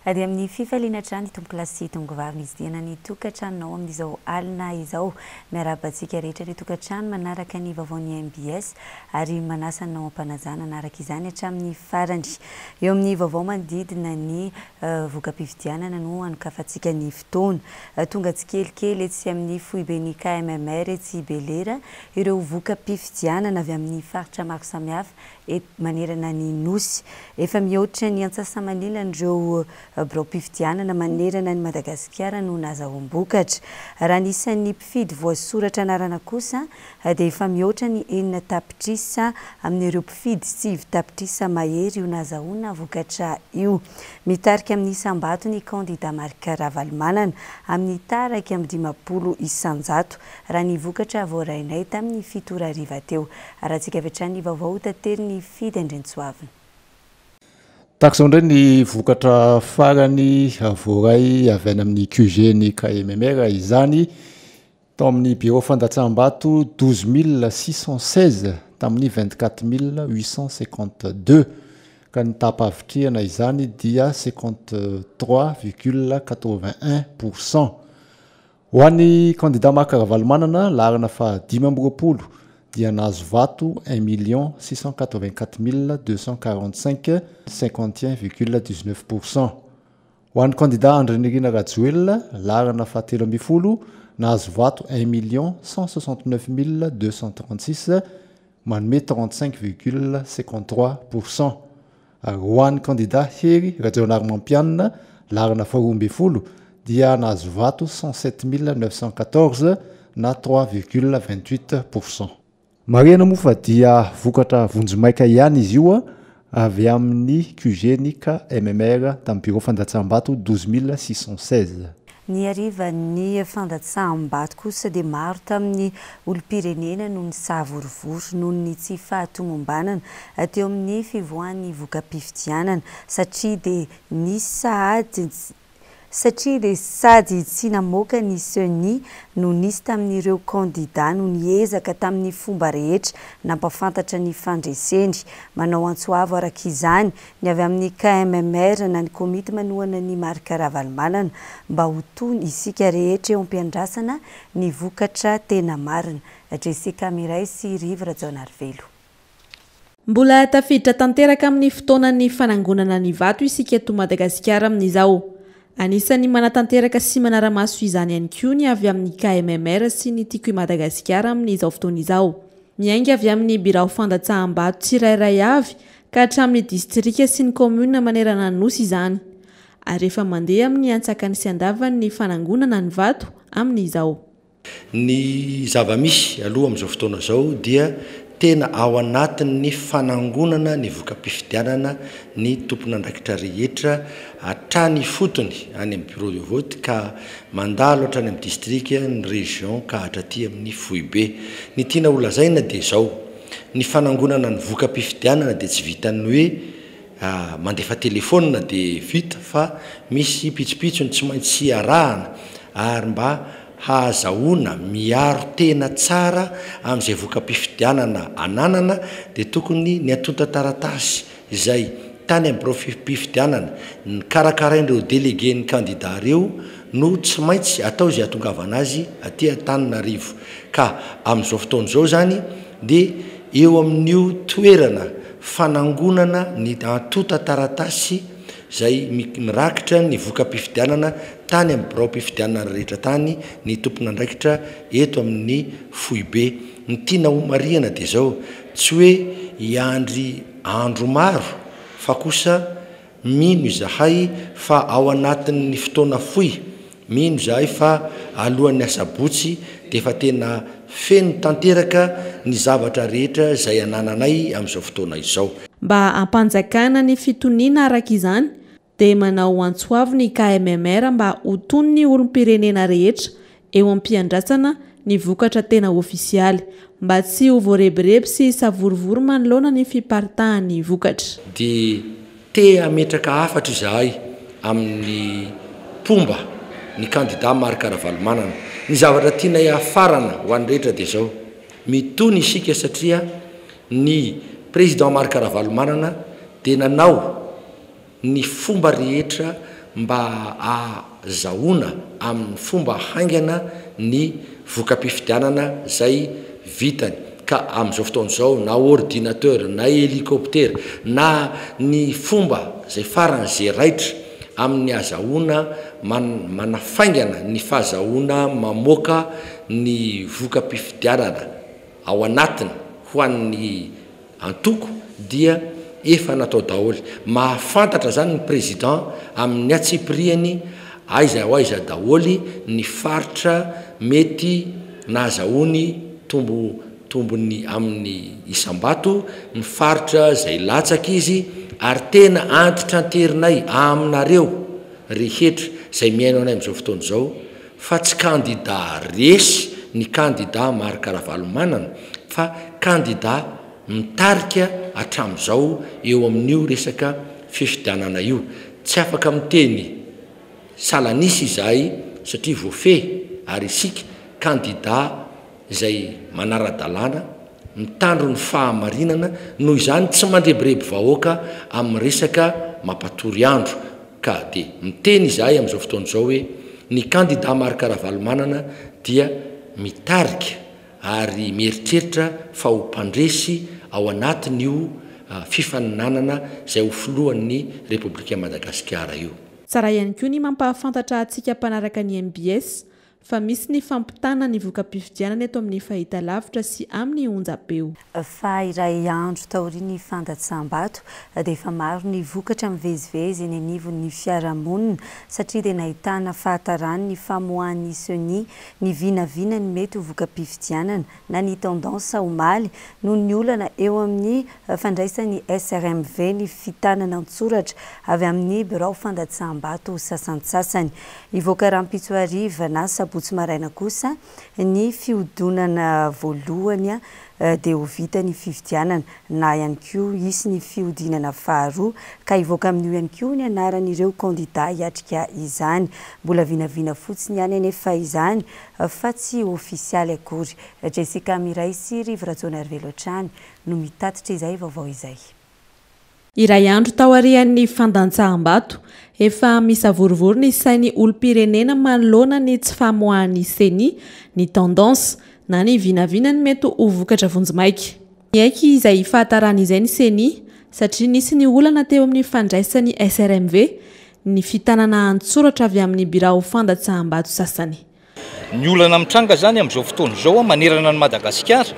Dia amin'ny fifaliana trano tomboky lasy tongovavy izy dia ny tokantranonao amin'izao alina izao miarabantsika rehetra ny tokantrano manaraka ny vaovaon'ny MBS ary manasanao ampanajana anaraka izany hatramin'ny farany. Eo amin'ny vaovao manodidina ny voka-pifidianana no anokafantsika ny fotoana. Tonga tsikelikely etsy amin'ny foibeny KMMR etsy Belera ireo voka-pifidianana avy amin'ny faritra maro samihafa manerana ny nosy. Efa mihoatra ny antsasamanilana ireo birao-pifidianana manerana ny Madagasikara no nazahoam-bokatra. Raha nisan'ny mpifidy voasoratra anarana kosa dia efa mihoatra ny 9 tapitrisa amin'ireo mpifidy 9 tapitrisa mahery io nazahoana vokatra io. Mitarika amin'ny Sambato ny kandida marika Ravalomanana amin'ny taraka amin'ny 20 isanjato raha ny vokatra voarainay tamin'ny 7 ariva teo. Arahantsika avy hatrany vaovao tatery ny fidy Andrentsoavina. Takizao ndray ny vokatra farany voaray avy any amin'ny QG ny KMMR izany tao amin'ny bureau fandatsambato 12 616 tamin'ny 24 852 ka ny tapavitrihana izany dia 53,81%. Ho an'ny candidat marika Ravalomanana laharana fa 5 dia nahazo vato 1 684 245 51,19%. Ho an'ny candidat Andrenirina Rajoelina laharana fa 13 nahazo vato 1 169 236 manome 35,53%. Ary ho an'ny candidat Hery Rajaonarymampianina laharana fa 12 dia nahazo vato 107 914 na 3,28%. Mariana moa fa dia vokatra vonjomaika ihany izy io avy amin'ny QG ny KMMR tamin'ny bureau fandatsambato 12 616. Ny ariva ny fandatsambato kosa dia maro tamin'ny olom-pirenena noho ny sahavorivory noho ny tsy fahatomombanana teo amin'ny fivoahan'ny voka-pifidianana satria dia sady tsy namoaka ny seni no nisy tamin'ireo kandida no niezaka tamin'ny fomba rehetra nampafantatra ny fandreseny. Manao antsoavo araka izany ny avy amin'ny KMMR na ny komity manohana ny marika Ravalomanana mba ho tony isika rehetra eo am-piandrasana ny vokatra tena marina. Jessica Miray sy Riva Rajaonarivelo. Mbola tafiditra tanteraka amin'ny fotoanan'ny fanangonana ny vato isika eto Madagasikara amin'izao. Anisan'ny manatanteraka sy manaramaso izany ihany koa ny avy amin'ny KMMR sy ny Tiako Madagasikara amin'izao fotoana izao. Miainga avy amin'ny birao fandatsaham-bato tsirairay avy ka hatramin'ny distrika sy ny commune manerana ny nosy izany. Ary efa mandeha amin'ny antsakany sy andavany ny fanangonana ny vato amin'izao. Ny zava-misy aloha amin'izao fotoana izao dia tena ao anatin'ny fanangonana ny voka-pifidianana ny tompon'andraikitra rehetra hatrany fotony any amin'ny bureau de vote ka mandalo hatrany amin'ny distrika ny région ka hatraty amin'ny foibe. Ny tiana olazaina dia izao ny fanangonana ny voka-pifidianana dia tsy vitany hoe mandefa telefônina dia vita fa misy pitsopitsony tsy maintsy arahana ary mba hahazahoana miaro tena tsara amin'izay voka-pifidianana ananana dia tokony ny atonta taratasy izay tany amin'ny birao-pifidianana ny karakarain'ireo délégué ny candidat reo no tsy maintsy atao izay atongavana azy aty Antananarivo. Ka amin'izao fotoana izao zany dia eo amin'io toerana fanangonana ny atonta taratasy izay mirakitra ny voka-pifidianana tany amin'ny birao-pifidianana rehetra tany ny tompon'andraikitra eto amin'ny foibe. Ny tiana homariana dia izao tsy hoe hiandry andro maro fa kosa mino izahay fa ao anatin'ny fotoana foy, mino izahay fa alohan'ny asabotsy dia efa tena feno tanteraka ny zavatra rehetra izay anananay amin'izao fotoana izao. Mba ampanjakana ny fitoniana araka izany dia manao antsoavo ny KMMR mba ho tony ny olom-pirenena rehetra eo am-piandrasana ny vokatra tena ofisialy mba tsy ho voarebireby sy savorivory manoloana ny fiparitahan'ny vokatra. Dia te ametraka hafatra izahay amin'ny pomba ny candidat marika Ravalomanana. Ny zavatra tiana hafarana ho an'ny rehetra dia izao mitony isika satria ny président marika Ravalomanana dia nanao ny fomba rehetra mba azahoana amin'ny fomba haingana ny voka-pifidianana zay vitany ka amin'izao fotoan'izao na ordinateur na hélicoptère na ny fomba zay farany zay raitra amin'ny azahoana manafaingana ny fahazahoana mamoaka ny voka-pifidianana ao anatiny ho an'ny antoko dia efa natao daholy. Mahafantatra zany ny président amin'ny atsipriany aiza ho aiza daholy ny faritra mety nazahoany tombony amin'ny isambato, ny faritra zay latsaka izy ary tena antitra anterinay aminareo rehetra zay miaino anay amin'izao fotoana izao fa tsy kandida resy ny kandida Maro Karavalomanana fa kandida mitarika hatramin'izao eo amin'io resaka fifidianana io. Tsy afaka miteny salanisy izahay satria voafehy ary isika kandida zay manara-dalàna mitandro ny fahamarinana noho izany tsy mandrebireby vahoaka amin'ny resaka mampatory andro ka de miteny izahay amin'izao fotoana izao hoe ny kandida Maro Karavalomanana dia mitarika ary mieritreritra fa ho mpandresy ao anatin'io fifaninanana zay ho filohan'ny Repoblika Madagasikara io. Tsara ihany koa ny mampahafantatra antsika mpanaraka ny MBS fa misy ny fampitana ny voka-pifidianana eto amin'ny fahitalavitra sy amin'ny onjam-peo. Fa iray andro taoriny fandatsam-bato dia efa maro ny vokatra mivezivezy eny anivon'ny fiarahamonina satria dia nahitana fahatarany ny famoahan'ny seni ny vinavina ny mety ho voka-pifidianana na ny tendance omaly noho ny olana eo amin'ny fandraisan'ny SRMV ny fitanana antsoratra avy amin'ny birao fandatsam-bato sasantsasany. Ivoaka rampitsoariva na sabotsy maraina kosa ny fiodonana voalohany dia ho vita ny fifidianana na ihany koa isy ny fiodinana faharoa ka ivoaka amin'io ihany koa ny anaran'ireo kandida hiatrika izany. Mbola vinavina fotsiny ihany anefa izany fa tsy ofisialy akory. Jessica Miray sy Rivoratsona Arvelotrany no mitatitra izay vaovao izay. Iray andro tao arian'ny fandatsaham-bato efa misavorivory ny sainy olom-pirenena manoloana ny tsy famoahan'ny seni ny tendance na ny vinavina ny mety ho vokatra vonjimaiky. Miaiky izay fahatarana izay ny seni satria nisy ny olana teo amin'ny fandraisan'ny SRMV ny fitanana antsoratra avy amin'ny birao fandatsaham-bato sasany. Ny olana mitranga zany amin'izao fotoana izao manerana ny Madagasikara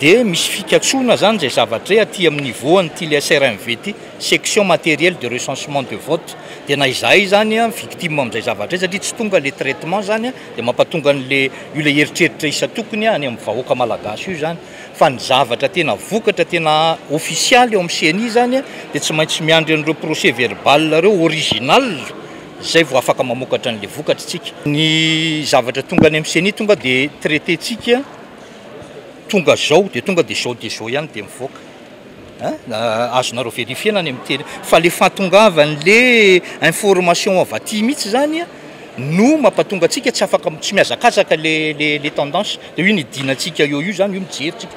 dia misy fikatsoana zany zay zavatra aty amin'ny voany ty le SRMV ty section matérielle de recensement de vote dia na izahay zany victime amin'izay zavatra satria tsy tonga le traitement zany dia mampatonga an'le io le heritreritra isa tokony any amin'ny vahoaka malagasy io zany fa ny zavatra tena vokatra tena ofisialy eo amin'ny CNI zany dia tsy maintsy miandry an'ireo procès verbal reo original zay vao afaka mamokatra an'le vokatra tsika. Ny zavatra tonga any amin'ny CNI tonga dia traité tsika tonga zao dia tonga dia zao ihany dia mivoaka. Azonareo verifiena any amin'ny teny fa le fahatongavan'le information avy aty mihitsy zany no mampatonga antsika tsy afaka tsy miazakazaka le tendance dia io ny dinantsika io zany io mijery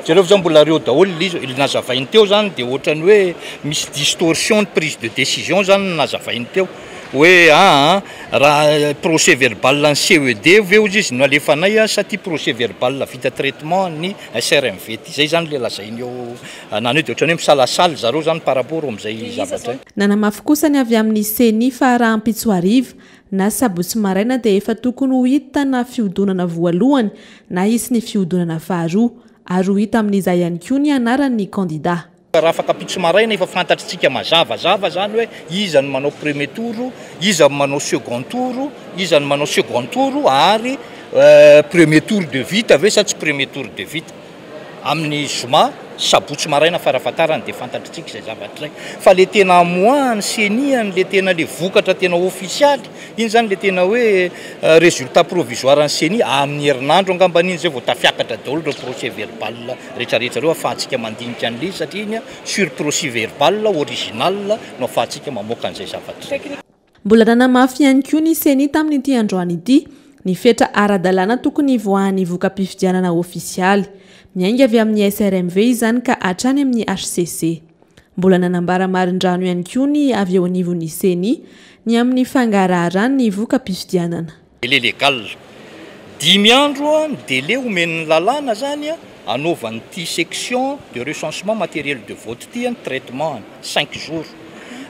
zareo zao mbola reo daholo le nazavainy teo zany dia ohatrany hoe misy distorsion de prise de décision zany nazavainy teo hoe raha procès verbal ny CED ve ozy izy no alefanay sa ty procès verbal vita traitement ny SRMV ty zay zany le lazainy eo nany dia ohatrany hoe misalasala zareo zany par rapport amin'izay zavatra. Nanamafy kosa ny avy amin'ny CENI fa raha ampitsoariva na sabotsy maraina dia efa tokony ho hita na fiodonana voalohany na isy ny fiodonana faharoa ary ho hita amin'izay ihany koa ny anaran'ny kandida. Raha afaka pitso maraina efa fantatritsika mazavazava zany hoe iza ny manao premier tour, iza ny manao second tour, iza ny manao second tour ary premier tour de vite ve sa tsy premier tour de vite amin'ny zoma sabotsy maraina farafatarany dia fantatritsika izay zavatra izay fa le tena amoahany seniany le tena le vokatra tena ofisialy iny zany le tena hoe résultat provisoire ny seni amin'ny herinandro angamban'iny zay vao tafiakatra daholo reo procès verbal rehetrarehetra reo afahantsika mandinika an'le satria iny sur procès verbal original no afahantsika mamoaka an'izay zavatra. Mbola nanamafy ihany koa ny seni tamin'ity androany ity ny fetra ara-dalàna tokony voahan'ny voka-pifidianana ofisialy miainga avy amin'ny SRMV izany ka hatrany amin'ny HCC. mbola nanambara marindrano ihany koa ny avy eo anivon'ny seni ny amin'ny fangaraharaha ny voka-pifidianana. Délai légal 10 andro ny délai omen'ny lalàna zany anaovan'ity section de recensement matériel de vote ty traitement 5 jours.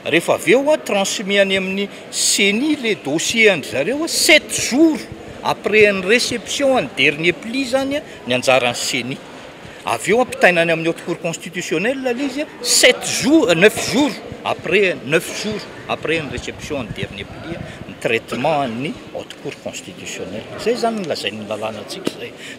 Rehefa avy eo transmis any amin'ny CENI les dossiers andry zareo 7 jours après une réception en dernier pli zany ny anjaran'ny CENI. Avy eo ampitainany amin'ny haute cour constitutionnelle izy 9 jours après une réception en dernier pli ny traitement ny haute cour constitutionnelle. Zay zany lazain'ny lalàna antsika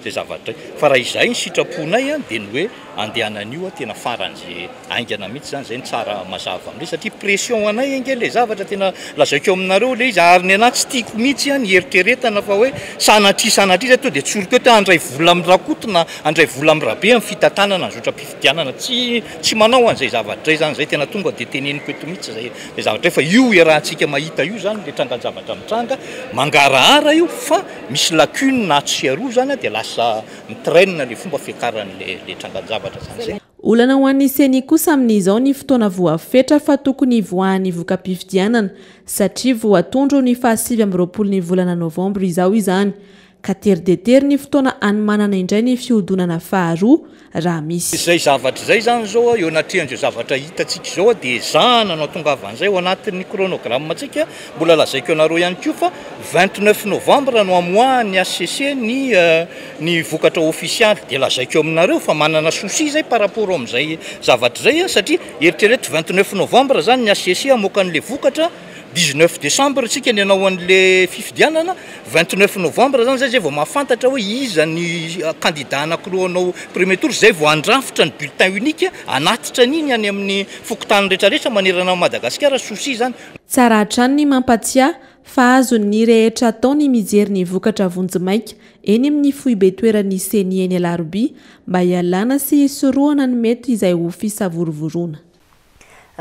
zay zavatra. Fa raha izay ny sitraponay dia ny hoe andehanan'io tena faran'izay aingana mihitsy zany zay ny tsara mazava amin'ilay satria pression anay ange le zavatra tena lazaiko aminareo le izy ary ny anahy tsy tiako mihitsy ny eritreretana fa hoe sanatria to dia tsoriko eo andray vola am'rakotona andray vola am'rabe amin'ny fitantanana ny zotra-pifidianana tsy manao an'izay zavatra zay zany zay tena tonga dia teneniko eto mihitsy zay zavatra fa io rahantsika mahita io zany le trangan-javatra mitranga mangarahara io fa misy lacune na tsiaroa zany dia lasa mitraine le fomba fiakaran'le trangan-javatra zany zay. Olana ho an'ny seni kosa amin'izao ny fotoana voafetra fa tokony voahan'ny voka-pifidianana satria voatondro ny 27 volana novambra izao izany ka tery ny fotoana anomanana indray ny fihodonana faharoa raha misy. Zay zavatra zay zany zao eo anatin'izay zavatra hitantsika zao dia zananao tongavan'izay ao anatin'ny chronogramme antsika mbola lazaiko anareo ihany koa fa 29 novambra no amoahan'ny ACC ny vokatra officialy dia lazaiko aminareo fa manana souci zay par rapport amin'izay zavatra zay satria eritrereto 29 novambra zany ny ACC amoakan'le vokatra 19 décembre tsika ny anao an'le fifidianana 29 novambra zany zay vao mahafantatra hoe iza ny candidat anankiroa anao premier tour zay vao andrafitra ny bulletin unique anatitra an'iny any amin'ny fokotany rehetrarehetra manerana Madagasikara souci zany. Tsara hatrany ny mampatsiahy fa azon'ny rehetra atao ny mijery ny vokatra vonjimaika eny amin'ny foibe toeran'ny seni eny Alarobia mba hialana sy hisorohana ny mety izay ho fisavorovoroana.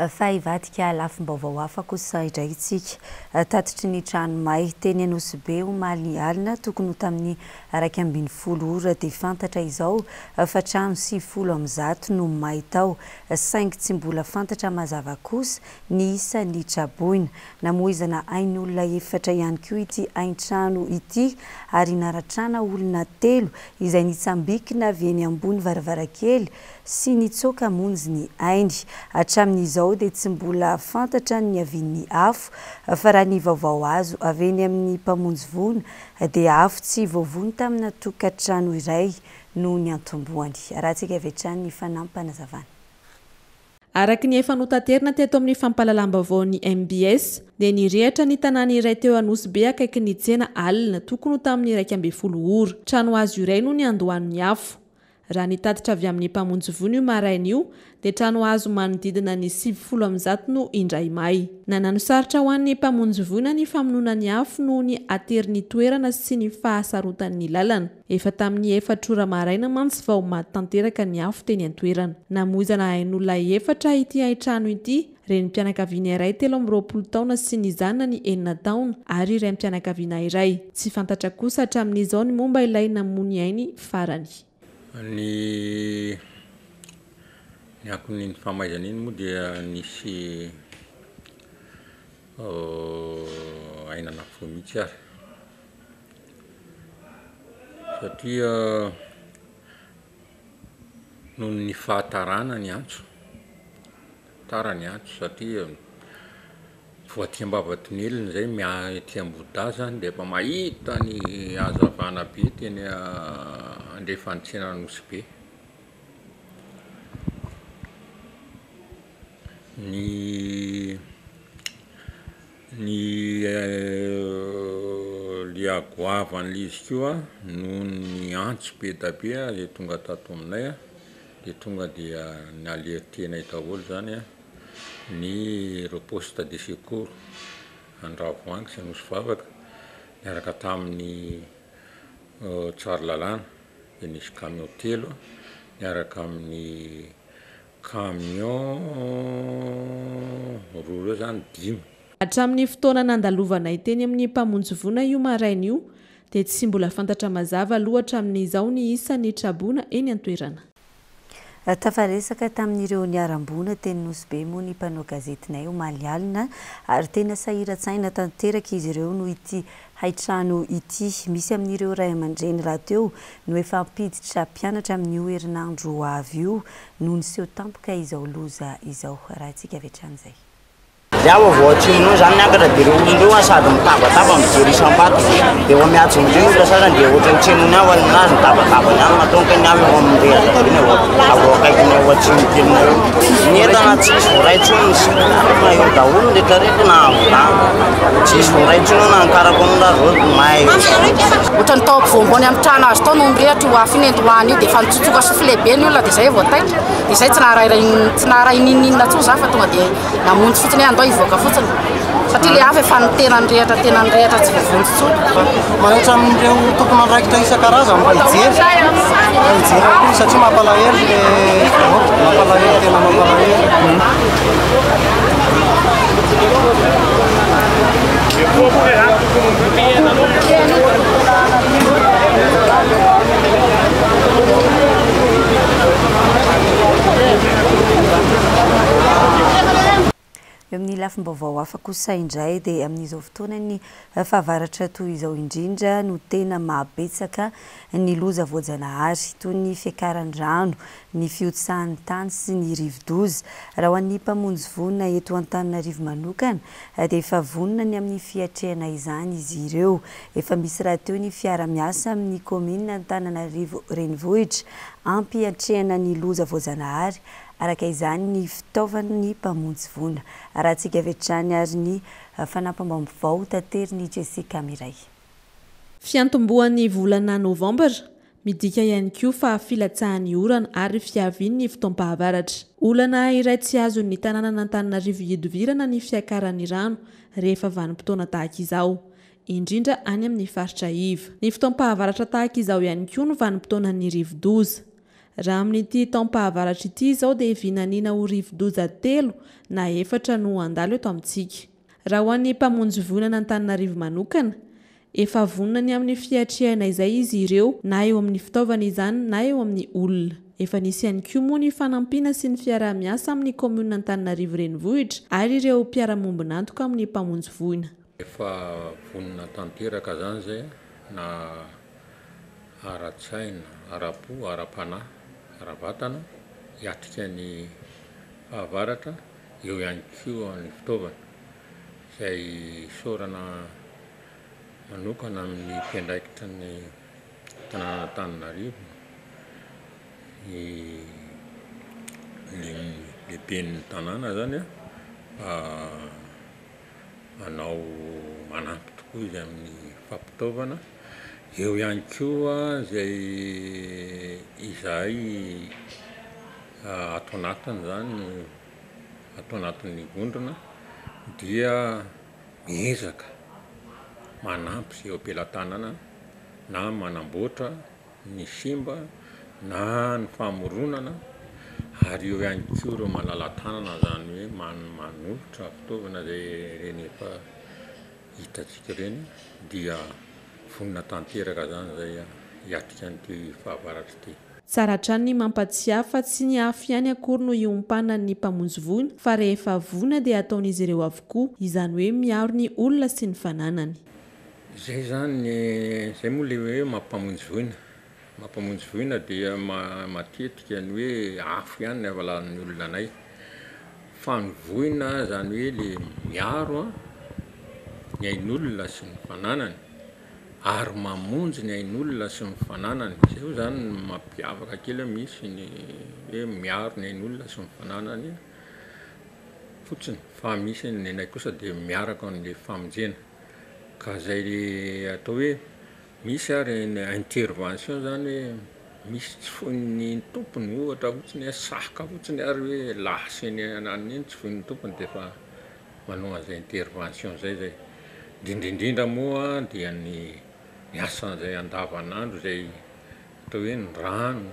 Fa ivadika lafim-baovao hafa kosa idraitsika tatitry ny tranomay teny Anosibe omaly ny alina tokony ho tamin'ny 20 ora dia fantatra izao fa trano 70 no may tao saingy tsy mbola fantatra mazava kosa ny isa ny traboina namoizana ain'olona efatra ihany koa ity ain-trano ity ary naratrana olona 3 izay nitsambikina avy eny ambony varavarakely sy nitsoka monjy ny ainy hatramin'izao dia tsy mbola fantatra ny avin'ny afo fa raha ny vaovao azo avy eny amin'ny mpamonjy vono dia afo tsy voavony tamina tokantrano iray no ny antomboany rahantsika avy hatrany ny fanampanazavana. Araka ny efa notaterina teto amin'ny fampalalam-baovaon'ny MBS dia nirehatra ny tanàna iray teo Anosibe akaiky ny tsena alina tokony tamin'ny 12 ora trano azo iray no ny andohan'ny afo. Raha nitatitra avy amin'ny mpamonjy vono io maraina io dia trano azo manodidina ny 70 no indray may. Nanano sarotra ho an'ny mpamonjy vono ny famonoana ny afo noho ny ateriny toerana sy ny fahasarotan'ny lalana. Efa tamin'ny 4 ora maraina mantsy vao matanteraka ny afo teny an-toerana. Namoizana ain'olona 4 ity hain-trano ity renim-pianakaviana iray 20 taona sy ny zanany 9 taona ary renim-pianakaviana iray. Tsy fantatra kosa hatramin'izao ny momba ilay namony ainy farany. Ny akon'iny famaizana iny moa dia nisy ainana fo mihitsy ary satria noho ny fahatarana ny antso tara ny antso satria voatiam-bavatony zay miatiam-boda zany dia efa mahita ny hazavana be teny andrefany tsena Anosibe. Ny liagoavan'izy koa noho ny antso be da be zay tonga tato aminay dia tonga dia naletenay daholo zany ny reposte de secours Andravoahangy sy Anosivavaka miaraka tamin'ny tsara lalàna dia nisy camion 3 miaraka amin'ny camion roa reo zany 5. Hatramin'ny fotoana nandalovanay teny amin'ny mpamonjy vono io maraina io dia tsy mbola fantatra mazava loatra amin'izao ny isa ny trabona eny an-toerana. tafaresaka tamin'ireo niarambona teny Nosy moa ny mpanao gazetinay omaly alina ary tena sahiran-tsaina tanteraka izy ireo no ity haitrano ity misy amin'ireo ray aman-dreny raha teo no efa ampiditra mpianatra amin'ny herinandro avy io noho ny seho tampoka izao loza izao raha antsika avy hatrany izay. Yawa voatsino zany niakatra dia ireo olondreo sady mitabataba mijery isam-bato dia eo miatso indreo olona sasany dia ohatry tseno ny avy nazy mitabataba nyany matonka ny avy eo amin'irehatra iny avo akaikiny eo atsimo kelina eo ny entana tsisy voraitsony sy na eo daholo rehetra rehetra na avolana tsisy voraitsony na ankarako nona roty mahay ohatra ny tao ampivoambony amin'ny trano azy tao no mirehatra io afinendoany io dia efa nitsotsoka sofy lehibe ny olona dia izay voataitra dia izay tsy naharainininina tso za fa tonga dia namonjy fotsiny andao ivoaka fotsiny satria le hafa efa tenany rehatra tsy vivontsy manahitra amin'ireo tompona andraikitra isan-karazany mba hijery satria mampalahelo le mampalahelo tena mampalahelo eo amin'ny lafim-baovao hafa kosa indray dia amin'izao fotoana ny fahavaratra toy izao indrindra no tena mahabetsaka ny loza voajanahary toy ny fiakaran-drano ny fiotsahan'ny tany sy ny rivo-doza raha ho an'ny mpamonjy vonina eto Antananarivo manokana dia efa vonina ny amin'ny fiatrehana izany izy ireo efa misy raha teo ny fiara-miasa amin'ny komina Antananarivo renivohitra ampy hatrehana ny loza voajanahary araka izany ny fitaovan'ny mpamonjy vonina raha antsika avy hatrany ary ny fanampam-baovao tanteriny Jessica Miray. Fiantombohan'ny volana Novambra midika ihany koa fa filatsahan'ny orana ary fiavian'ny fotoam-pahavaratra. Olana iray tsy azon'ny tanàna Antananarivo hidovirana ny fiakaran'ny rano rehefa vanim-potoana tahaka izao, indrindra any amin'ny faritra Iva. Ny fotoam-pahavaratra tahaka izao ihany koa no vanim-potoanan'ny rivo-doza. Raha amin'ity taom-pahavaratra ity izao dia vinaniana ho rivo-doza 3 na 4 no andalo eto amintsika. Raha ho an'ny mpamonjy vonina Antananarivo manokana, efa vonina ny amin'ny fiatrehana izay izy ireo na eo amin'ny fitaovana izany na eo amin'ny olona. Efa nisy ihany koa moa ny fanampiana sy ny fiara-miasa amin'ny komuna Antananarivo renivohitra ary ireo mpiara-mombona antoka amin'ny mpamonjy vonina. Efa vonina tanteraka zany zay na ara-tsaina, ara-po, ara-panahy, ara-vatana hiatrika ny fahavaratra eo ihany koa ny fitaovana izay sorana manokana amin'ny mpiandraikitra ny tanàna Antananarivo ny lehiben'ny tanàna zany manao manampy tokoa izy amin'ny fampitaovana eo ihany koa zay izay atao anatiny zany atao anatin'ny vondrona dia miezaka manampy eo am-pelantanana na manamboatra ny simba na ny famoronana ary eo ihany koa ireo manala-tanana zany hoe manolotra fitaovana zay reny efa hitatsika reny dia vonina tanteraka zany zay hiatrika an'ity fahavaratra ity. Tsara hatrany ny mampatsiahy fa tsy ny afy ihany akory no iompana ny mpamonjy vonina fa rehefa vonina dia ataon'izy ireo avokoa izany hoe miaro ny olona sy ny fananany. Zay zany zay moa le hoe mampamonjy vonina dia matetika ny hoe afo ihany ny avalan'ny olona anay fa ny vonina zany hoe le miaro ny ain'olona sy ny fananany ary mamonjy ny ain'olona sy ny fananany. Zay io zany mampiavaka kely misy ny hoe miaro ny ain'olona sy ny fananany fotsiny fa misy ny anay kosa dia miaraka amin'le famonjena ka zay atao hoe misy ary ny intervention zany hoe misy tsy foin'ny tompony ohatra fotsiny hoe saka fotsiny ary hoe lasiny anany iny tsy foin'ny tompony dia fa manao an'izay intervention zay indrindrindrindra moa dia ny asan'izay andavanandro zay atao hoe ny rano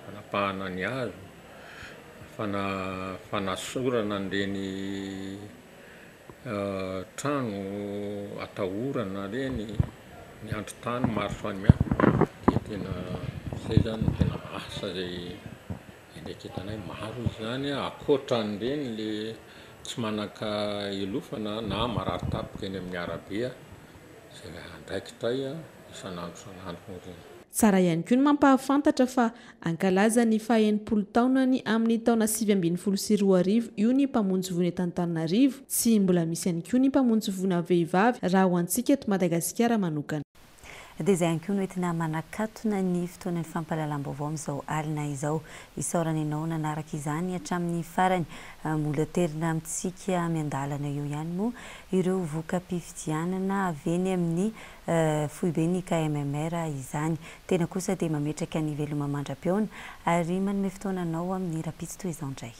fanapahana ny hazo fanasorana an'ireny trano atahorana reny ny andro-tany maro samy hafa dia tena zay zany tena asa zay ndraiky hitanay maro izy zany akoatran'ireny le tsy manaka ilofana na marary tapoka eny amin'ny arabe zay andraikitray isan'andro isan'andro reny. Tsara ihany koa ny mampahafantatra fa ankalaza ny faha-80 taonany amin'ny taona 2024 io ny mpamonjy voany eto Antananarivo sy mbola misy ihany koa ny mpamonjy voany vehivavy raha ho antsika eto Madagasikara manokana. Dia izay ihany koa no entina manakatona ny fotoanan'ny fampahalalam-baovao amin'izao alina izao. Isaorana ianao nanaraka izany hatramin'ny farany, mbola terina amintsika miandalana eo ihany moa ireo voka-pifidianana avy eny amin'ny foibeny KMMR izany. Tena kosa dia mametraka ny veloma mandra-peona ary manome fotoananao amin'ny rapitsy toy izao indray.